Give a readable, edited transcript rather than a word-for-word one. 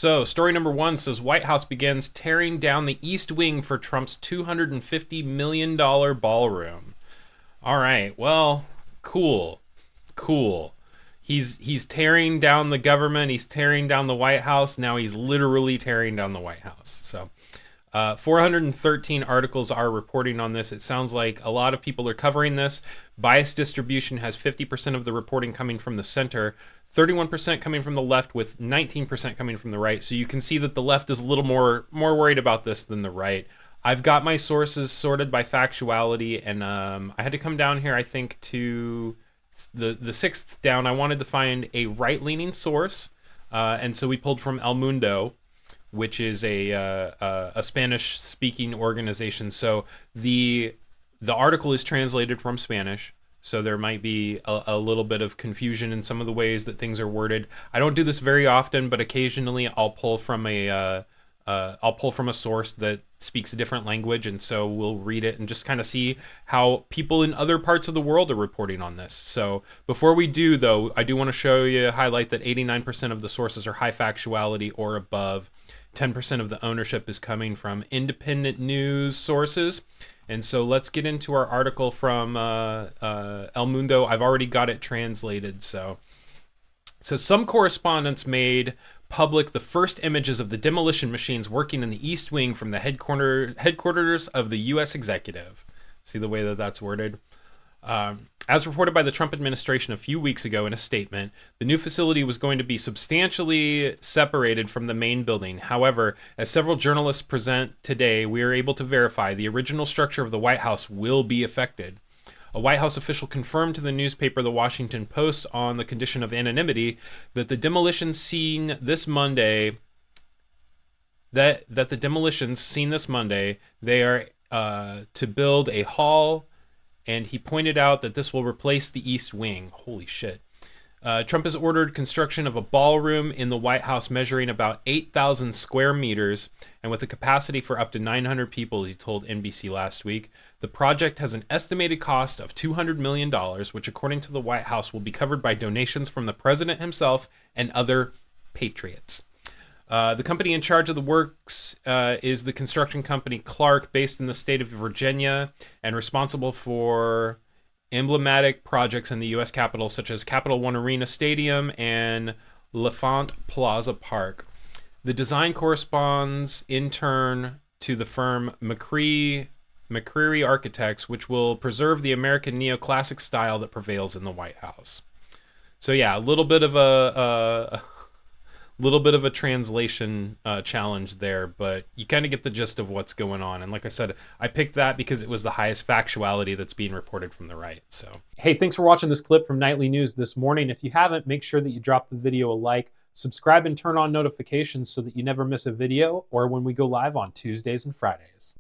So, story number one says Whitehouse begins tearing down the East Wing for Trump's $250 million ballroom. All right, well, cool. He's tearing down the government. He's tearing down the White House. Now he's literally tearing down the White House. So, 413 articles are reporting on this. It sounds like a lot of people are covering this. Bias distribution has 50% of the reporting coming from the center, 31% coming from the left, with 19% coming from the right. So you can see that the left is a little more worried about this than the right. I've got my sources sorted by factuality, and I had to come down here, I think, to the sixth down. I wanted to find a right-leaning source, and so we pulled from El Mundo, which is a Spanish-speaking organization. So the article is translated from Spanish, so there might be a little bit of confusion in some of the ways that things are worded. I don't do this very often, but occasionally I'll pull from a source that speaks a different language, and so we'll read it and just kind of see how people in other parts of the world are reporting on this. So before we do, though, I do want to highlight that 89% of the sources are high factuality or above. 10% of the ownership is coming from independent news sources. And so let's get into our article from El Mundo. I've already got it translated. So some correspondents made public the first images of the demolition machines working in the East Wing from the headquarters of the U.S. executive. See the way that that's worded? As reported by the Trump administration a few weeks ago in a statement, the new facility was going to be substantially separated from the main building. However, as several journalists present today, we are able to verify the original structure of the White House will be affected. A White House official confirmed to the newspaper The Washington Post, on the condition of anonymity, that the demolitions seen this Monday, they are to build a hall, and he pointed out that this will replace the East Wing. Holy shit. Trump has ordered construction of a ballroom in the White House measuring about 8,000 square meters and with a capacity for up to 900 people, he told NBC last week. The project has an estimated cost of $200 million, which, according to the White House, will be covered by donations from the president himself and other patriots. The company in charge of the works is the construction company Clark, based in the state of Virginia, and responsible for emblematic projects in the U.S. Capitol, such as Capital One Arena Stadium and L'Enfant Plaza Park. The design corresponds, in turn, to the firm McCreary Architects, which will preserve the American neoclassic style that prevails in the White House. So yeah, a little bit of a translation challenge there, but you kind of get the gist of what's going on. And like I said, I picked that because it was the highest factuality that's being reported from the right. So, hey, thanks for watching this clip from Nightly News this morning. If you haven't, make sure that you drop the video a like, subscribe, and turn on notifications so that you never miss a video or when we go live on Tuesdays and Fridays.